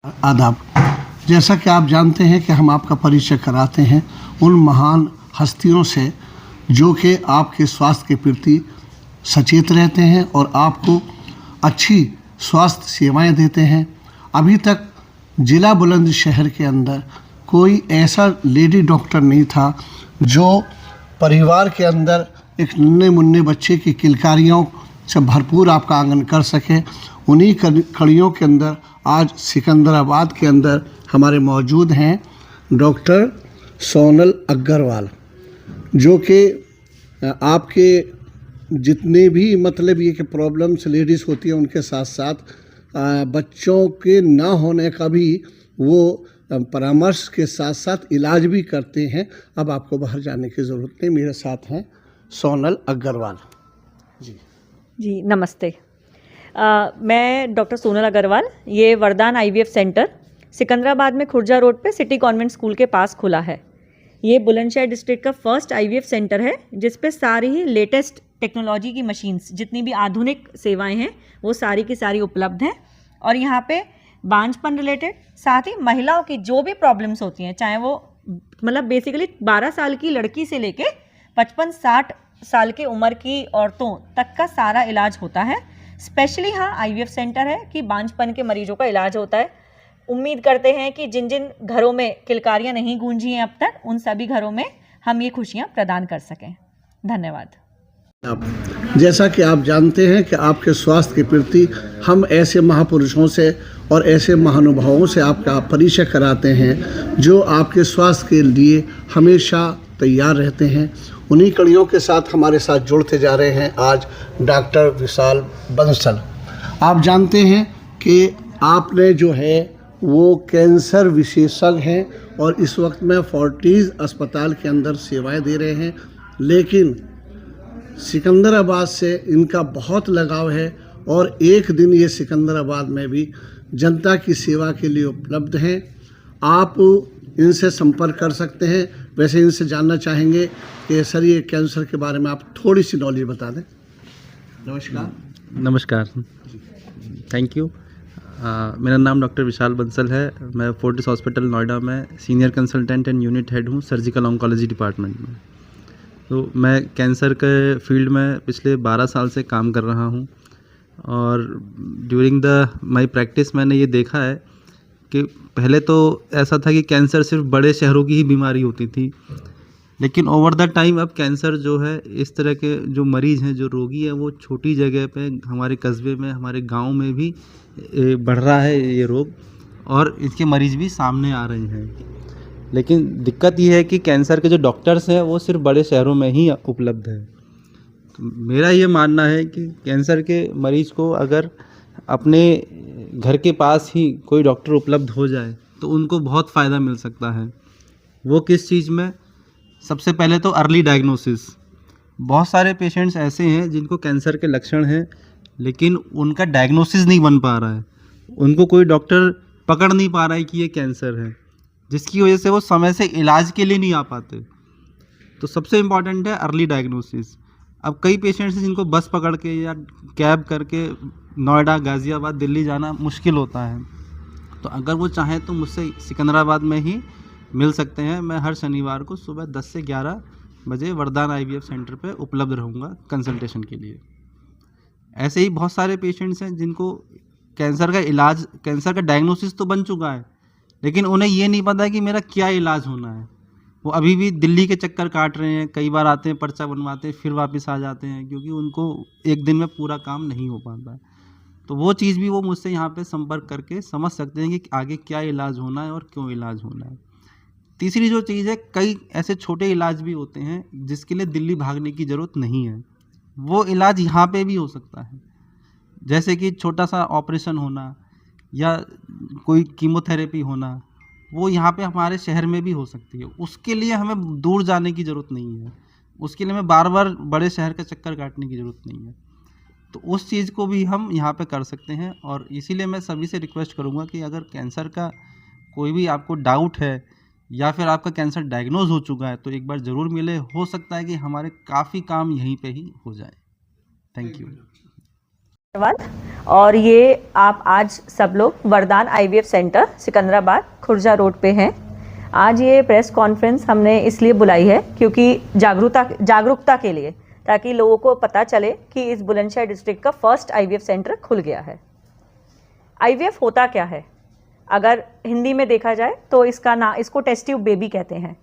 आदाब। जैसा कि आप जानते हैं कि हम आपका परिचय कराते हैं उन महान हस्तियों से जो कि आपके स्वास्थ्य के प्रति सचेत रहते हैं और आपको अच्छी स्वास्थ्य सेवाएं देते हैं। अभी तक ज़िला बुलंदशहर के अंदर कोई ऐसा लेडी डॉक्टर नहीं था जो परिवार के अंदर एक नन्हे मुन्ने बच्चे की किलकारियों से भरपूर आपका आंगन कर सके। उन्हीं कड़ियों के अंदर आज सिकंदराबाद के अंदर हमारे मौजूद हैं डॉक्टर सोनल अग्रवाल, जो कि आपके जितने भी मतलब ये कि प्रॉब्लम्स लेडीज़ होती हैं उनके साथ साथ बच्चों के ना होने का भी वो परामर्श के साथ साथ इलाज भी करते हैं। अब आपको बाहर जाने की ज़रूरत नहीं। मेरे साथ हैं सोनल अग्रवाल जी। नमस्ते। मैं डॉक्टर सोनल अग्रवाल। ये वरदान आईवीएफ सेंटर सिकंदराबाद में खुर्जा रोड पे सिटी कॉन्वेंट स्कूल के पास खुला है। ये बुलंदशहर डिस्ट्रिक्ट का फर्स्ट आईवीएफ सेंटर है जिस पे सारी ही लेटेस्ट टेक्नोलॉजी की मशीन्स, जितनी भी आधुनिक सेवाएं हैं वो सारी की सारी उपलब्ध हैं। और यहाँ पे बांझपन रिलेटेड, साथ ही महिलाओं की जो भी प्रॉब्लम्स होती हैं, चाहे वो मतलब बेसिकली 12 साल की लड़की से लेके 55-60 साल की उम्र की औरतों तक का सारा इलाज होता है। स्पेशली हाँ आईवीएफ सेंटर है कि बांझपन के मरीजों का इलाज होता है। उम्मीद करते हैं कि जिन जिन घरों में किलकारियाँ नहीं गूंजी हैं अब तक, उन सभी घरों में हम ये खुशियाँ प्रदान कर सकें। धन्यवाद। जैसा कि आप जानते हैं कि आपके स्वास्थ्य के प्रति हम ऐसे महापुरुषों से और ऐसे महानुभावों से आपका परिचय कराते हैं जो आपके स्वास्थ्य के लिए हमेशा तैयार रहते हैं। उन्हीं कड़ियों के साथ हमारे साथ जुड़ते जा रहे हैं आज डॉक्टर विशाल बंसल। आप जानते हैं कि आपने जो है वो कैंसर विशेषज्ञ हैं और इस वक्त में फोर्टिस अस्पताल के अंदर सेवाएं दे रहे हैं, लेकिन सिकंदराबाद से इनका बहुत लगाव है और एक दिन ये सिकंदराबाद में भी जनता की सेवा के लिए उपलब्ध हैं। आप इनसे संपर्क कर सकते हैं। वैसे इनसे जानना चाहेंगे कि सर ये कैंसर के बारे में आप थोड़ी सी नॉलेज बता दें। नमस्कार, थैंक यू। मेरा नाम डॉक्टर विशाल बंसल है। मैं फोर्टिस हॉस्पिटल नोएडा में senior consultant and unit head हूँ सर्जिकल ऑन्कोलॉजी डिपार्टमेंट में। तो मैं कैंसर के फील्ड में पिछले 12 साल से काम कर रहा हूँ और ड्यूरिंग माई प्रैक्टिस मैंने ये देखा है कि पहले तो ऐसा था कि कैंसर सिर्फ बड़े शहरों की ही बीमारी होती थी, लेकिन ओवर द टाइम अब कैंसर जो है इस तरह के जो मरीज़ हैं, जो रोगी हैं, वो छोटी जगह पे हमारे कस्बे में, हमारे गांव में भी बढ़ रहा है ये रोग और इसके मरीज़ भी सामने आ रहे हैं। लेकिन दिक्कत ये है कि कैंसर के जो डॉक्टर्स हैं वो सिर्फ बड़े शहरों में ही उपलब्ध है। तो मेरा ये मानना है कि कैंसर के मरीज़ को अगर अपने घर के पास ही कोई डॉक्टर उपलब्ध हो जाए तो उनको बहुत फ़ायदा मिल सकता है। वो किस चीज़ में? सबसे पहले तो अर्ली डायग्नोसिस। बहुत सारे पेशेंट्स ऐसे हैं जिनको कैंसर के लक्षण हैं लेकिन उनका डायग्नोसिस नहीं बन पा रहा है, उनको कोई डॉक्टर पकड़ नहीं पा रहा है कि ये कैंसर है, जिसकी वजह से वो समय से इलाज के लिए नहीं आ पाते। तो सबसे इम्पॉर्टेंट है अर्ली डायग्नोसिस। अब कई पेशेंट्स हैं जिनको बस पकड़ के या कैब करके नोएडा, गाज़ियाबाद, दिल्ली जाना मुश्किल होता है। तो अगर वो चाहें तो मुझसे सिकंदराबाद में ही मिल सकते हैं। मैं हर शनिवार को सुबह 10 से 11 बजे वरदान आईवीएफ सेंटर पे उपलब्ध रहूँगा कंसल्टेशन के लिए। ऐसे ही बहुत सारे पेशेंट्स हैं जिनको कैंसर का डायग्नोसिस तो बन चुका है, लेकिन उन्हें ये नहीं पता कि मेरा क्या इलाज होना है। वो अभी भी दिल्ली के चक्कर काट रहे हैं, कई बार आते हैं, पर्चा बनवाते हैं, फिर वापस आ जाते हैं, क्योंकि उनको एक दिन में पूरा काम नहीं हो पाता है। तो वो चीज़ भी वो मुझसे यहाँ पे संपर्क करके समझ सकते हैं कि आगे क्या इलाज होना है और क्यों इलाज होना है। तीसरी जो चीज़ है, कई ऐसे छोटे इलाज भी होते हैं जिसके लिए दिल्ली भागने की ज़रूरत नहीं है, वो इलाज यहाँ पे भी हो सकता है। जैसे कि छोटा सा ऑपरेशन होना या कोई कीमोथेरेपी होना, वो यहाँ पे हमारे शहर में भी हो सकती है। उसके लिए हमें दूर जाने की ज़रूरत नहीं है, उसके लिए हमें बार बार बड़े शहर का चक्कर काटने की ज़रूरत नहीं है। तो उस चीज़ को भी हम यहाँ पे कर सकते हैं। और इसीलिए मैं सभी से रिक्वेस्ट करूँगा कि अगर कैंसर का कोई भी आपको डाउट है या फिर आपका कैंसर डायग्नोज हो चुका है तो एक बार ज़रूर मिले। हो सकता है कि हमारे काफ़ी काम यहीं पे ही हो जाए। Thank you. धन्यवाद। और ये आप आज सब लोग वरदान IVF centre Secunderabad Khurja road पे हैं। आज ये प्रेस कॉन्फ्रेंस हमने इसलिए बुलाई है क्योंकि जागरूकता के लिए, ताकि लोगों को पता चले कि इस बुलंदशहर डिस्ट्रिक्ट का फर्स्ट आईवीएफ सेंटर खुल गया है। आईवीएफ होता क्या है? अगर हिंदी में देखा जाए तो इसको टेस्ट ट्यूब बेबी कहते हैं।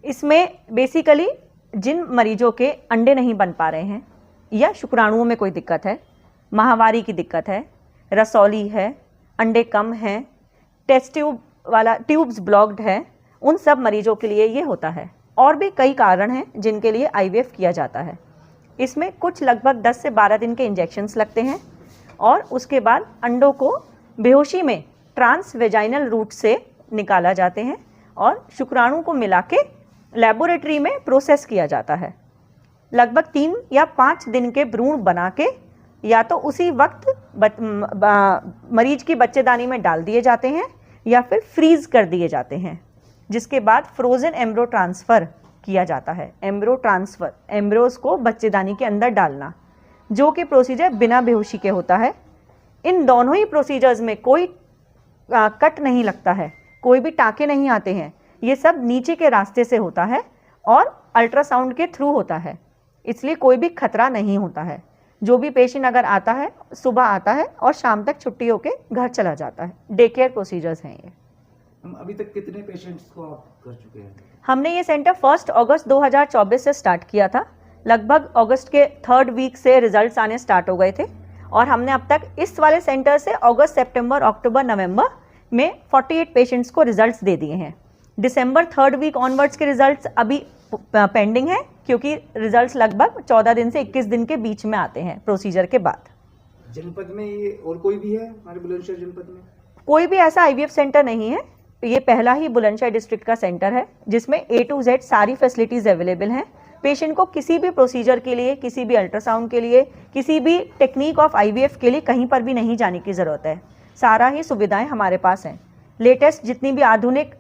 इसमें बेसिकली जिन मरीजों के अंडे नहीं बन पा रहे हैं या शुक्राणुओं में कोई दिक्कत है, माहवारी की दिक्कत है, रसौली है, अंडे कम हैं, टेस्ट ट्यूब वाला ट्यूब्स ब्लॉक्ड है, उन सब मरीजों के लिए ये होता है। और भी कई कारण हैं जिनके लिए आईवीएफ किया जाता है। इसमें कुछ लगभग 10 से 12 दिन के इंजेक्शन्स लगते हैं और उसके बाद अंडों को बेहोशी में ट्रांसवेजाइनल रूट से निकाला जाते हैं और शुक्राणु को मिला के लेबोरेटरी में प्रोसेस किया जाता है। लगभग 3 या 5 दिन के भ्रूण बना के या तो उसी वक्त मरीज की बच्चेदानी में डाल दिए जाते हैं या फिर फ्रीज कर दिए जाते हैं, जिसके बाद फ्रोजन एम्ब्रो ट्रांसफ़र किया जाता है। एम्ब्रो ट्रांसफ़र, एम्ब्रोज को बच्चेदानी के अंदर डालना, जो कि प्रोसीजर बिना बेहोशी के होता है। इन दोनों ही प्रोसीजर्स में कोई कट नहीं लगता है, कोई भी टाँके नहीं आते हैं। ये सब नीचे के रास्ते से होता है और अल्ट्रासाउंड के थ्रू होता है, इसलिए कोई भी खतरा नहीं होता है। जो भी पेशेंट अगर आता है, सुबह आता है और शाम तक छुट्टी होके घर चला जाता है। डे केयर प्रोसीजर्स हैं ये। अभी तक कितने पेशेंट्स को आप कर चुके हैं? हमने ये सेंटर 1 अगस्त 2024 से स्टार्ट किया था। लगभग अगस्त के 3rd वीक से रिजल्ट्स आने स्टार्ट हो गए थे और हमने अब तक इस वाले सेंटर से अगस्त, सितंबर, अक्टूबर, नवंबर में 48 पेशेंट्स को रिजल्ट्स दे दिए हैं। दिसंबर 3rd वीक ऑनवर्ड्स के रिजल्ट्स अभी पेंडिंग है, क्योंकि रिजल्ट्स लगभग 14 दिन से 21 दिन के बीच में आते हैं प्रोसीजर के बाद। जनपद में ये और कोई भी है? हमारे बुलंदशहर जनपद में कोई भी ऐसा आईवीएफ सेंटर नहीं है। ये पहला ही बुलंदशहर डिस्ट्रिक्ट का सेंटर है जिसमें A to Z सारी फैसिलिटीज़ अवेलेबल हैं। पेशेंट को किसी भी प्रोसीजर के लिए, किसी भी अल्ट्रासाउंड के लिए, किसी भी टेक्निक ऑफ आईवीएफ के लिए कहीं पर भी नहीं जाने की ज़रूरत है। सारा ही सुविधाएं हमारे पास हैं। लेटेस्ट जितनी भी आधुनिक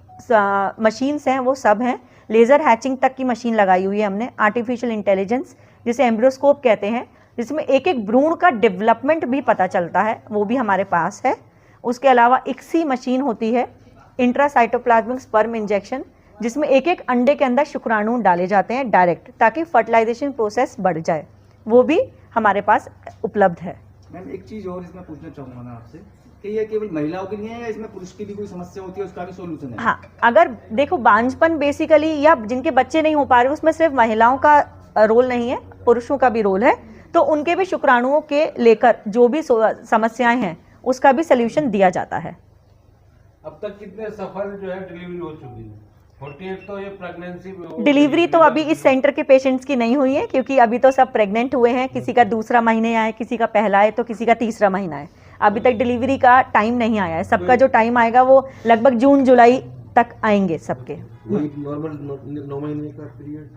मशीन्स हैं वो सब हैं। लेज़र हैचिंग तक की मशीन लगाई हुई है हमने। आर्टिफिशियल इंटेलिजेंस जिसे एम्ब्रोस्कोप कहते हैं, जिसमें एक एक भ्रूण का डेवलपमेंट भी पता चलता है, वो भी हमारे पास है। उसके अलावा ICSI मशीन होती है, इंट्रासाइटोप्लाज्मिक स्पर्म इंजेक्शन, जिसमें एक एक अंडे के अंदर शुक्राणु डाले जाते हैं डायरेक्ट, ताकि फर्टिलाइजेशन प्रोसेस बढ़ जाए। वो भी हमारे पास उपलब्ध है। मैम एक चीज़ और इसमें पूछना चाहूँगा मैं आपसे कि ये केवल महिलाओं के लिए है या इसमें पुरुष की भी कोई समस्या होती है, उसका भी सोल्यूशन है? हाँ, अगर देखो बांझपन बेसिकली या जिनके बच्चे नहीं हो पा रहे, उसमें सिर्फ महिलाओं का रोल नहीं है, पुरुषों का भी रोल है। तो उनके भी शुक्राणुओं के लेकर जो भी समस्याएं हैं उसका भी सल्यूशन दिया जाता है। अब तक कितने सफल जो है डिलीवरी हो चुकी है? 48 तो ये प्रेगनेंसी डिलीवरी तो अभी इस सेंटर के पेशेंट्स की नहीं हुई है, क्योंकि अभी तो सब प्रेग्नेंट हुए हैं। किसी का 2रा महीने आया है, किसी का पहला है, तो किसी का 3रा महीना है। अभी तक डिलीवरी का टाइम नहीं आया है। सबका जो टाइम आएगा वो लगभग जून जुलाई तक आएंगे सबके। नॉर्मल 9 महीने का पीरियड?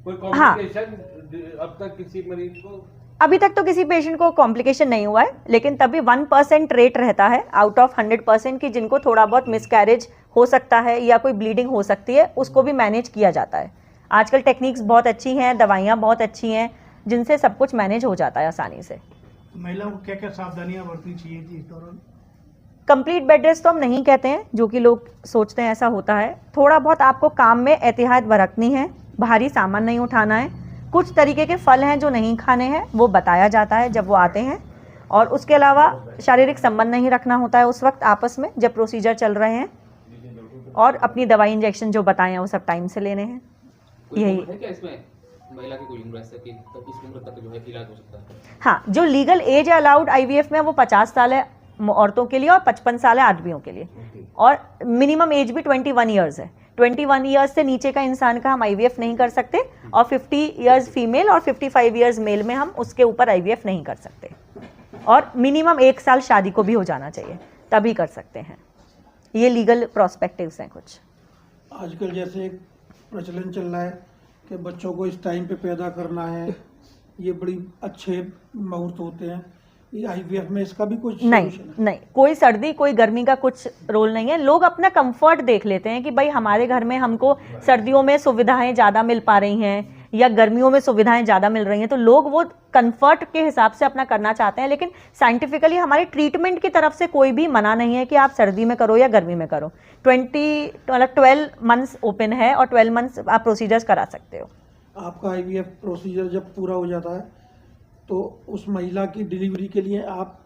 कोई हाँ। कॉम्प्लिकेशन अब तक किसी मरीज को? अभी तक तो किसी पेशेंट को कॉम्प्लिकेशन नहीं हुआ है, लेकिन तभी 1% रेट रहता है आउट ऑफ 100% की जिनको थोड़ा बहुत मिसकैरेज हो सकता है या कोई ब्लीडिंग हो सकती है, उसको भी मैनेज किया जाता है। आजकल टेक्निक्स बहुत अच्छी हैं, दवाइयाँ बहुत अच्छी हैं, जिनसे सब कुछ मैनेज हो जाता है आसानी से। महिलाओं को क्या क्या सावधानियां बरतनी चाहिए थी इस दौरान? कंप्लीट बेड रेस्ट तो हम नहीं कहते हैं, जो कि लोग सोचते हैं ऐसा होता है। थोड़ा बहुत आपको काम में एहतियात बरतनी है, भारी सामान नहीं उठाना है। कुछ तरीके के फल हैं जो नहीं खाने हैं, वो बताया जाता है जब वो आते हैं। और उसके अलावा शारीरिक संबंध नहीं रखना होता है उस वक्त आपस में जब प्रोसीजर चल रहे हैं। और अपनी दवाई इंजेक्शन जो बताए हैं वो सब टाइम से लेने हैं। यही है क्या इसमें महिला की कोई उम्र ऐसा कि तब इस उम्र तक जो है इलाज हो सकता है? हाँ, जो लीगल एज अलाउड आईवीएफ में वो 50 साल है औरतों के लिए और 55 साल है आदमियों के लिए। और मिनिमम एज भी 21 ईयर्स है। 21 ईयर्स से नीचे का इंसान का हम आईवीएफ नहीं कर सकते, और 50 ईयर्स फीमेल और 55 ईयर्स मेल में हम उसके ऊपर आईवीएफ नहीं कर सकते। और मिनिमम 1 साल शादी को भी हो जाना चाहिए, तभी कर सकते हैं। ये लीगल प्रोस्पेक्टिव्स हैं कुछ। आजकल जैसे एक प्रचलन चल रहा है कि बच्चों को इस टाइम पे पैदा करना है, ये बड़ी अच्छे मुहूर्त होते हैं। ये आईवीएफ में इसका भी कुछ नहीं, कोई सर्दी कोई गर्मी का कुछ रोल नहीं है। लोग अपना कंफर्ट देख लेते हैं कि भाई हमारे घर में हमको सर्दियों में सुविधाएं ज़्यादा मिल पा रही हैं या गर्मियों में सुविधाएं ज़्यादा मिल रही हैं, तो लोग वो कंफर्ट के हिसाब से अपना करना चाहते हैं। लेकिन साइंटिफिकली हमारे ट्रीटमेंट की तरफ से कोई भी मना नहीं है कि आप सर्दी में करो या गर्मी में करो। 12 मंथ्स ओपन है और 12 मंथ्स आप प्रोसीजर्स करा सकते हो। आपका आईवीएफ प्रोसीजर जब पूरा हो जाता है तो उस महिला की डिलीवरी के लिए आप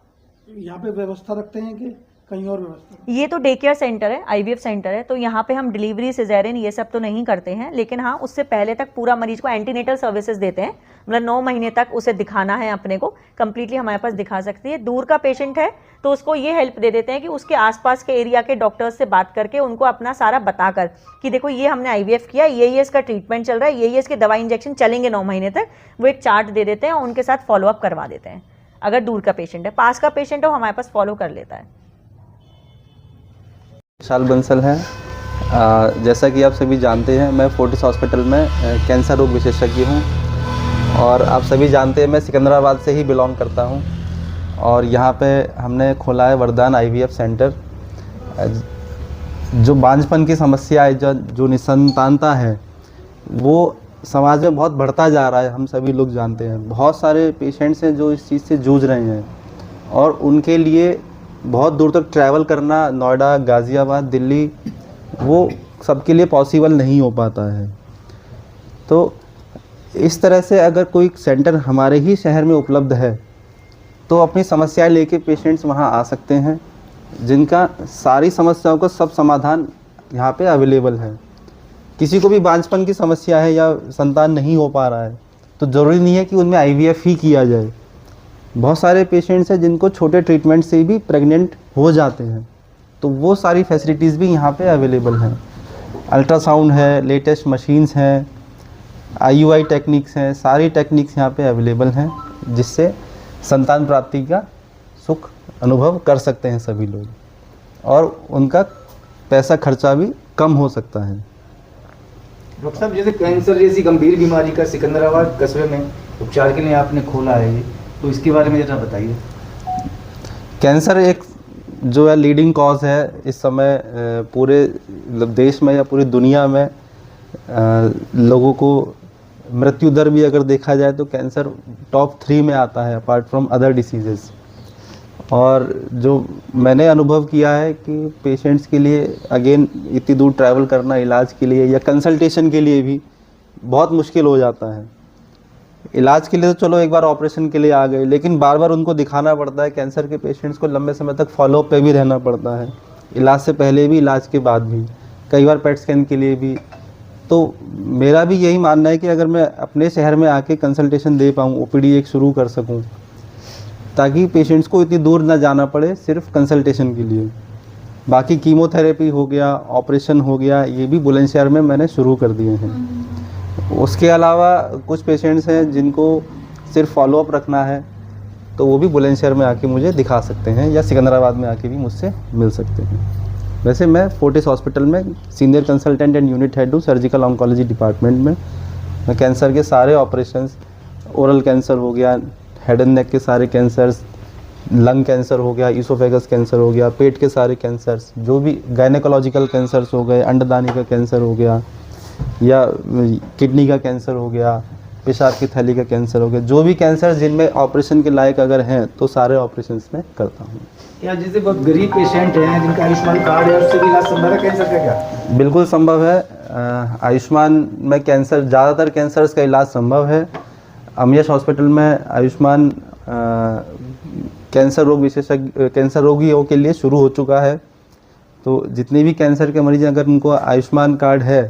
यहाँ पे व्यवस्था रखते हैं कि कहीं और व्यवस्था? ये तो डे केयर सेंटर है, आईवीएफ सेंटर है, तो यहाँ पे हम डिलीवरी, सिजेरियन ये सब तो नहीं करते हैं। लेकिन हाँ, उससे पहले तक पूरा मरीज को एंटीनेटल सर्विसेज देते हैं। मतलब 9 महीने तक उसे दिखाना है अपने को, कंप्लीटली हमारे पास दिखा सकती है। दूर का पेशेंट है तो उसको ये हेल्प दे देते हैं कि उसके आसपास के एरिया के डॉक्टर्स से बात करके उनको अपना सारा बताकर कि देखो ये हमने आईवीएफ किया, ये इसका ट्रीटमेंट चल रहा है, ये इसके दवाई इंजेक्शन चलेंगे 9 महीने तक, वो एक चार्ट दे देते हैं और उनके साथ फॉलोअप करवा देते हैं। अगर दूर का पेशेंट है, पास का पेशेंट है, हमारे पास फॉलो कर लेता है। विशाल बंसल है। जैसा कि आप सभी जानते हैं, मैं फोर्टिस हॉस्पिटल में कैंसर रोग विशेषज्ञ हूं और आप सभी जानते हैं मैं सिकंदराबाद से ही बिलोंग करता हूं और यहां पे हमने खोला है वरदान आईवीएफ सेंटर। जो बांझपन की समस्या है, जो निसंतानता है, वो समाज में बहुत बढ़ता जा रहा है। हम सभी लोग जानते हैं बहुत सारे पेशेंट्स हैं जो इस चीज़ से जूझ रहे हैं और उनके लिए बहुत दूर तक ट्रैवल करना, नोएडा, गाज़ियाबाद, दिल्ली, वो सबके लिए पॉसिबल नहीं हो पाता है। तो इस तरह से अगर कोई सेंटर हमारे ही शहर में उपलब्ध है तो अपनी समस्याएं लेके पेशेंट्स वहां आ सकते हैं, जिनका सारी समस्याओं का सब समाधान यहाँ पे अवेलेबल है। किसी को भी बांझपन की समस्या है या संतान नहीं हो पा रहा है तो ज़रूरी नहीं है कि उनमें आईवीएफ ही किया जाए। बहुत सारे पेशेंट्स हैं जिनको छोटे ट्रीटमेंट से भी प्रेग्नेंट हो जाते हैं, तो वो सारी फैसिलिटीज़ भी यहाँ पे अवेलेबल हैं। अल्ट्रासाउंड है, लेटेस्ट मशीन्स हैं, आईयूआई टेक्निक्स हैं, सारी टेक्निक्स यहाँ पे अवेलेबल हैं जिससे संतान प्राप्ति का सुख अनुभव कर सकते हैं सभी लोग और उनका पैसा खर्चा भी कम हो सकता है। डॉक्टर साहब, जैसे कैंसर जैसी गंभीर बीमारी का सिकंदराबाद कस्बे में उपचार के लिए आपने खोला है ये, तो इसके बारे में जरा बताइए। कैंसर एक जो है लीडिंग कॉज है इस समय पूरे देश में या पूरी दुनिया में। लोगों को मृत्यु दर भी अगर देखा जाए तो कैंसर टॉप 3 में आता है अपार्ट फ्रॉम अदर डिसीजेस। और जो मैंने अनुभव किया है कि पेशेंट्स के लिए अगेन इतनी दूर ट्रैवल करना इलाज के लिए या कंसल्टेशन के लिए भी बहुत मुश्किल हो जाता है। इलाज के लिए तो चलो एक बार ऑपरेशन के लिए आ गए, लेकिन बार बार उनको दिखाना पड़ता है। कैंसर के पेशेंट्स को लंबे समय तक फॉलोअप पे भी रहना पड़ता है, इलाज से पहले भी, इलाज के बाद भी, कई बार पेट स्कैन के लिए भी। तो मेरा भी यही मानना है कि अगर मैं अपने शहर में आके कंसल्टेशन दे पाऊँ, ओपीडी एक शुरू कर सकूँ, ताकि पेशेंट्स को इतनी दूर ना जाना पड़े सिर्फ कंसल्टेशन के लिए। बाकी कीमोथेरेपी हो गया, ऑपरेशन हो गया, ये भी बुलंदशहर में मैंने शुरू कर दिए हैं। उसके अलावा कुछ पेशेंट्स हैं जिनको सिर्फ फॉलोअप रखना है, तो वो भी बुलंदशहर में आके मुझे दिखा सकते हैं या सिकंदराबाद में आके भी मुझसे मिल सकते हैं। वैसे मैं फोर्टिस हॉस्पिटल में senior consultant and unit head हूँ सर्जिकल ऑन्कोलॉजी डिपार्टमेंट में। मैं कैंसर के सारे ऑपरेशंस, ओरल कैंसर हो गया, हेड एंड नेक के सारे कैंसर्स, लंग कैंसर हो गया, ईसोफेगस कैंसर हो गया, पेट के सारे कैंसर्स, जो भी गायनेकोलॉजिकल कैंसर्स हो गए, अंडदानी का कैंसर हो गया या किडनी का कैंसर हो गया, पेशाब की थैली का कैंसर हो गया, जो भी कैंसर जिनमें ऑपरेशन के लायक अगर हैं तो सारे ऑपरेशंस में करता हूँ। या जैसे बहुत गरीब पेशेंट हैं जिनका आयुष्मान कार्ड है, उससे भी इलाज संभव है कैंसर का? क्या बिल्कुल संभव है। आयुष्मान में कैंसर, ज़्यादातर कैंसर्स का इलाज संभव है। अमयश हॉस्पिटल में आयुष्मान कैंसर रोग विशेषज्ञ, कैंसर रोगियों के लिए शुरू हो चुका है। तो जितने भी कैंसर के मरीज अगर उनको आयुष्मान कार्ड है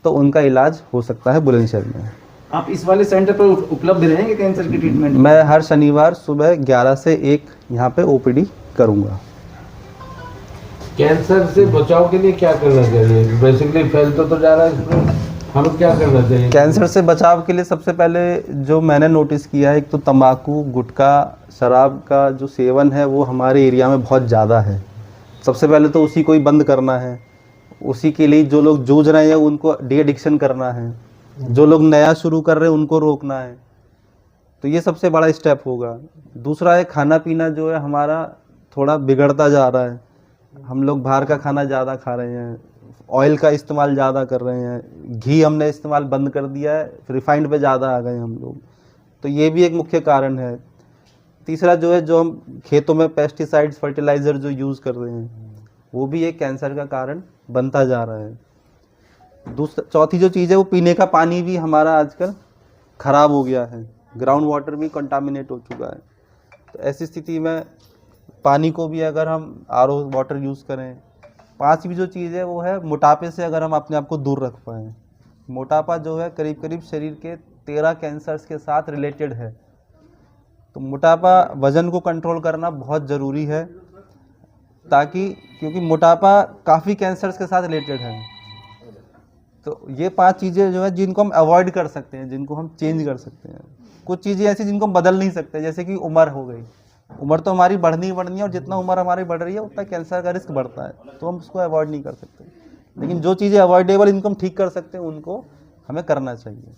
तो उनका इलाज हो सकता है बुलंदशहर में। आप इस वाले सेंटर पर उपलब्ध रहेंगे कैंसर की ट्रीटमेंट? मैं हर शनिवार सुबह 11 से 1 यहाँ पे ओपीडी करूँगा। कैंसर से बचाव के लिए क्या करना चाहिए? बेसिकली फैलता तो जा रहा है इसमें, हम क्या करना चाहिए? कैंसर से बचाव के लिए सबसे पहले जो मैंने नोटिस किया है, एक तो तंबाकू, गुटखा, शराब का जो सेवन है वो हमारे एरिया में बहुत ज़्यादा है। सबसे पहले तो उसी को ही बंद करना है। उसी के लिए जो लोग जूझ रहे हैं उनको डी एडिक्शन करना है, जो लोग नया शुरू कर रहे हैं उनको रोकना है। तो ये सबसे बड़ा स्टेप होगा। दूसरा है खाना पीना जो है हमारा थोड़ा बिगड़ता जा रहा है। हम लोग बाहर का खाना ज़्यादा खा रहे हैं, ऑयल का इस्तेमाल ज़्यादा कर रहे हैं, घी हमने इस्तेमाल बंद कर दिया है, रिफाइंड पे ज़्यादा आ गए हम लोग, तो ये भी एक मुख्य कारण है। तीसरा जो है, जो हम खेतों में पेस्टिसाइड्स फर्टिलाइज़र जो यूज़ कर रहे हैं, वो भी एक कैंसर का कारण बनता जा रहा है। चौथी जो चीज़ है, वो पीने का पानी भी हमारा आजकल ख़राब हो गया है, ग्राउंड वाटर भी कंटामिनेट हो चुका है। तो ऐसी स्थिति में पानी को भी अगर हम RO वाटर यूज़ करें। पांचवी जो चीज़ है वो है मोटापे से अगर हम अपने आप को दूर रख पाएँ। मोटापा जो है करीब करीब शरीर के 13 कैंसर्स के साथ रिलेटेड है। तो मोटापा, वज़न को कंट्रोल करना बहुत ज़रूरी है, ताकि क्योंकि मोटापा काफ़ी कैंसर्स के साथ रिलेटेड है। तो ये 5 चीज़ें जो है जिनको हम अवॉइड कर सकते हैं, जिनको हम चेंज कर सकते हैं। कुछ चीज़ें ऐसी जिनको हम बदल नहीं सकते, जैसे कि उम्र हो गई। उम्र तो हमारी बढ़नी है, और जितना उम्र हमारी बढ़ रही है उतना कैंसर का रिस्क बढ़ता है, तो हम उसको अवॉइड नहीं कर सकते। लेकिन जो चीज़ें अवॉइडेबल, इनको हम ठीक कर सकते हैं, उनको हमें करना चाहिए।